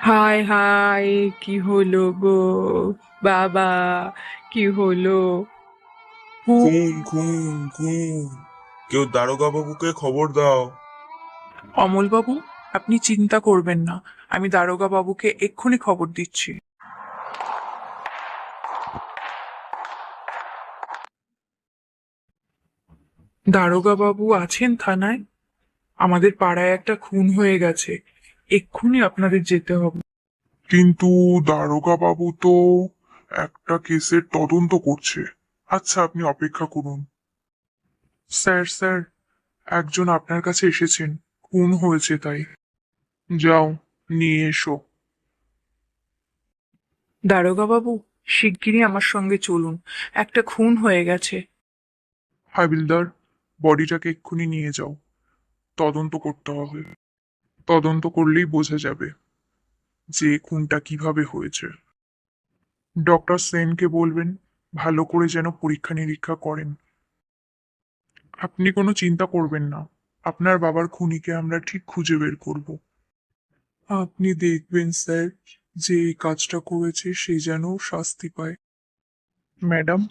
হায় হায়, কি হলো গো বাবা? কি হলো? হু- খুন খুন খুন! কেউ দারোগা বাবুকে খবর দাও। অমলবাবু, আপনি চিন্তা করবেন না, আমি দারোগা বাবুকে এক্ষুনি খবর দিচ্ছি। দারোগা বাবু আছেন থানায়? আমাদের পাড়ায় একটা খুন হয়ে গেছে, এক্ষুনি আপনাদের যেতে হবে। কিন্তু দারোগা বাবু তো একটা কেসের তদন্ত করছে। আচ্ছা, আপনি অপেক্ষা করুন। স্যার স্যার, একজন আপনার কাছে এসেছেন, খুন হয়েছে তাই। যাও, নিয়ে এসো। দারোগা বাবু, শিগগিরই আমার সঙ্গে চলুন, একটা খুন হয়ে গেছে। হাবিলদার, বডিটাকে এক্ষুনি নিয়ে যাও, তদন্ত করতে হবে। তদন্ত করলেই বোঝা যাবে যে খুনটা কিভাবে হয়েছে। ডক্টর সেনকে বলবেন ভালো করে যেন পরীক্ষা নিরীক্ষা করেন। আপনি কোনো চিন্তা করবেন না, আপনার বাবার খুনিকে আমরা ঠিক খুঁজে বের করব। আপনি দেখবেন স্যার, যে এই কাজটা করেছে সে যেন শাস্তি পায়। ম্যাডাম,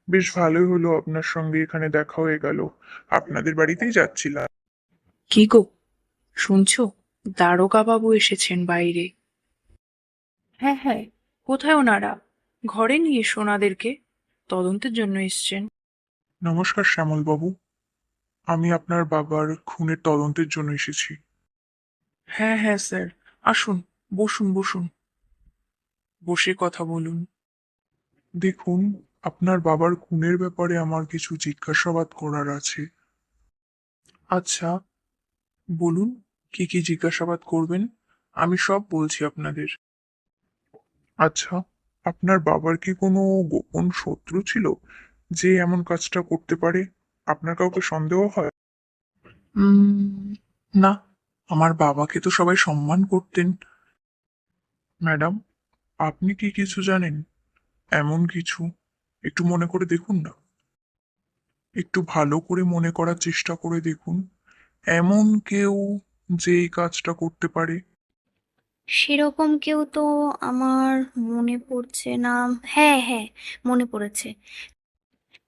বেশ ভালোই হলো আপনার সঙ্গে এখানে দেখা হয়ে গেল। আপনাদের বাড়িতেই যাচ্ছিলাম। কি গো, শুনছো? দারোগা বাবু এসেছেন বাইরে। হ্যাঁ হ্যাঁ, কোথায় ওনারা? ঘরে নিয়ে এসো ওনাদেরকে, তদন্তের জন্য এসছেন। নমস্কার শ্যামল বাবু, আমি আপনার বাবার খুনের তদন্তের জন্য এসেছি। হ্যাঁ হ্যাঁ স্যার, আসুন, বসুন বসুন, বসে কথা বলুন। দেখুন, আপনার বাবার খুনের ব্যাপারে আমার কিছু জিজ্ঞাসাবাদ করার আছে। আচ্ছা, বলুন, কি কি জিজ্ঞাসাবাদ করবেন, আমি সব বলছি আপনাদের। আচ্ছা, আপনার বাবার কি কোনো গোপন শত্রু ছিল যে এমন কাজটা করতে পারে? আপনার কাউকে সন্দেহ হয়? না, আমার বাবাকে তো সবাই সম্মান করতেন। ম্যাডাম, আপনি কি কিছু জানেন এমন কিছু? একটু মনে করে দেখুন না, একটু ভালো করে মনে করার চেষ্টা করে দেখুন, এমন কেউ যে এই কাজটা করতে পারে। সেরকম কেউ তো আমার মনে পড়ছে না। হ্যাঁ হ্যাঁ, মনে পড়েছে।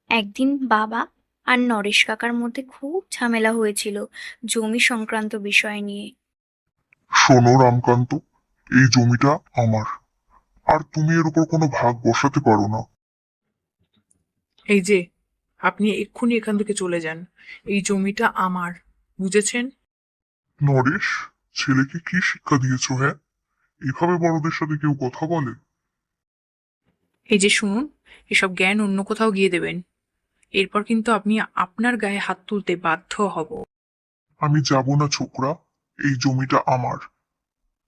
একদিন বাবা আর নরেশ কাকার মধ্যে খুব ঝামেলা হয়েছিল জমি সংক্রান্ত বিষয় নিয়ে। শোনো রামকান্ত, এই জমিটা আমার, আর তুমি এর উপর কোনো ভাগ বসাতে পারো না। এই যে, আপনি এক্ষুনি এখান থেকে চলে যান, এই জমিটা আমার, বুঝেছেন? নরেশ, ছেলেকে কি শিক্ষা দিয়েছো? হ্যাঁ, এভাবে বড়দের সাথে কেউ কথা বলে? এই যে শুনুন, এসব জ্ঞান অন্য কোথাও গিয়ে দেবেন, এরপর কিন্তু আপনি আপনার গায়ে হাত তুলতে বাধ্য হব। আমি যাব না ছোকরা, এই জমিটা আমার।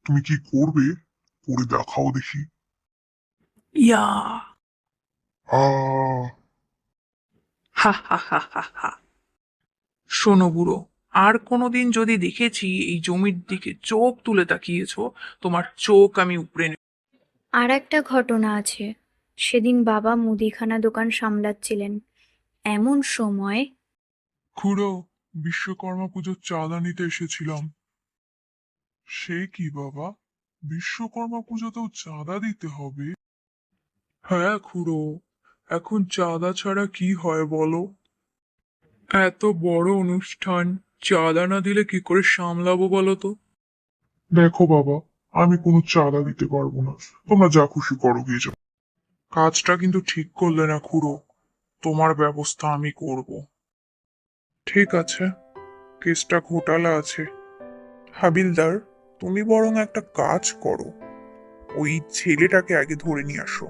তুমি কি করবে করে দেখাও দেখি। ইয়া, আহ হা হা হা হা হা। শোনো বুড়ো, আর কোনোদিন যদি দেখেছি এই জমির দিকে চোখ তুলে তাকিয়েছো, তোমার চোখ আমি উপড়ে নেব। আর একটা ঘটনা আছে। সেদিন বাবা মুদিখানা দোকান সামলাচ্ছিলেন, এমন সময় খুড়ো, বিশ্বকর্মা পুজোর চাঁদা নিতে এসেছিলাম। সে কি বাবা, বিশ্বকর্মা পুজোতেও চাঁদা দিতে হবে? হ্যাঁ খুড়ো, এখন চাঁদা ছাড়া কি হয় বলো? এত বড় অনুষ্ঠান, চাঁদা না দিলে কি করে সামলাবো বলো তো? দেখো বাবা, আমি কোনো চাঁদা দিতে পারবো না, তোমরা যা খুশি করো গিয়ে যাও। কাজটা কিন্তু ঠিক করলে না খুড়ো, তোমার ব্যবস্থা আমি করব। ঠিক আছে, কেসটা ঘোটালা আছে। হাবিলদার, তুমি বরং একটা কাজ করো, ওই ছেলেটাকে আগে ধরে নিয়ে আসো।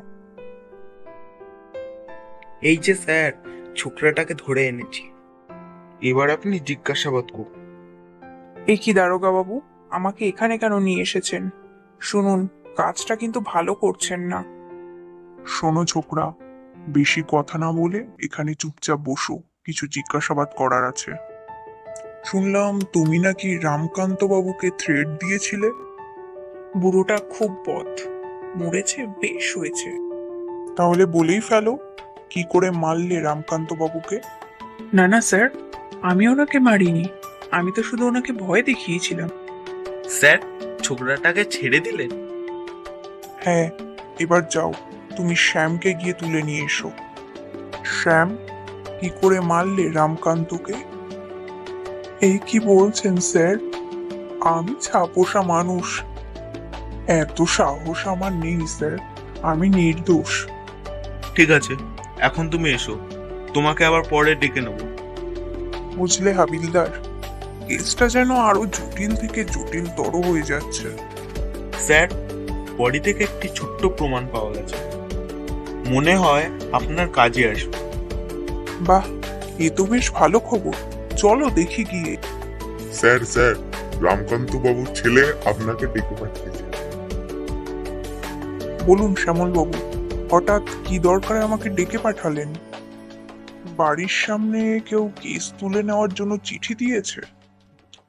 এই যে স্যার, ছোকরাটাকে ধরে এনেছি, এবার আপনি জিজ্ঞাসাবাদ করুন। এই কি দারোগা বাবু, আমাকে এখানে কেন নিয়ে এসেছেন? শুনুন, কাজটা কিন্তু ভালো করছেন না। শোনো ছোকরা, বেশি কথা না বলে এখানে চুপচাপ বসো, কিছু জিজ্ঞাসাবাদ করার আছে। শুনলাম তুমি নাকি রামকান্ত বাবুকে থ্রেট দিয়েছিলে। বুড়োটা খুব বদ, মরেছে বেশ হয়েছে। তাহলে বলেই ফেলো, কি করে মারলে রামকান্ত বাবুকে? না না স্যার, আমি ওনাকে মারিনি, আমি তো শুধু ওনাকে ভয় দেখিয়েছিলাম। স্যার, ছোকরাটাকে ছেড়ে দিলেন? হ্যাঁ, এবার যাও, তুমি শ্যামকে গিয়ে তুলে নিয়ে এসো। শ্যাম, কি করে মারলে রামকান্তকে? এই কি বলছেন স্যার? আমি ছাপোষা মানুষ, এত সাহস আমার নেই স্যার, আমি নির্দোষ। ঠিক আছে, এখন তুমি এসো, তোমাকে আবার পরে ডেকে নেবো। বুঝলে হাবিলদার, কেসটা যেন আরো জটিল থেকে জটিলতর হয়ে যাচ্ছে। স্যার, বডি থেকে একটি ছোট্ট প্রমাণ পাওয়া গেছে, মনে হয় আপনার কাজে আসবে। বাহ, এ তো বেশ ভালো খবর, চলো দেখি গিয়ে। স্যার স্যার, রামকান্ত বাবুর ছেলে আপনাকে ডেকে পাঠিয়েছে। বলুন শ্যামল বাবু, হঠাৎ কি দরকারে আমাকে ডেকে পাঠালেন? বাড়ির সামনে কেউ কেস তুলে নেওয়ার জন্য চিঠি দিয়েছে?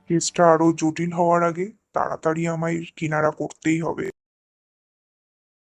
কেসটা আরো জটিল হওয়ার আগে তাড়াতাড়ি আমায় কিনারা করতেই হবে।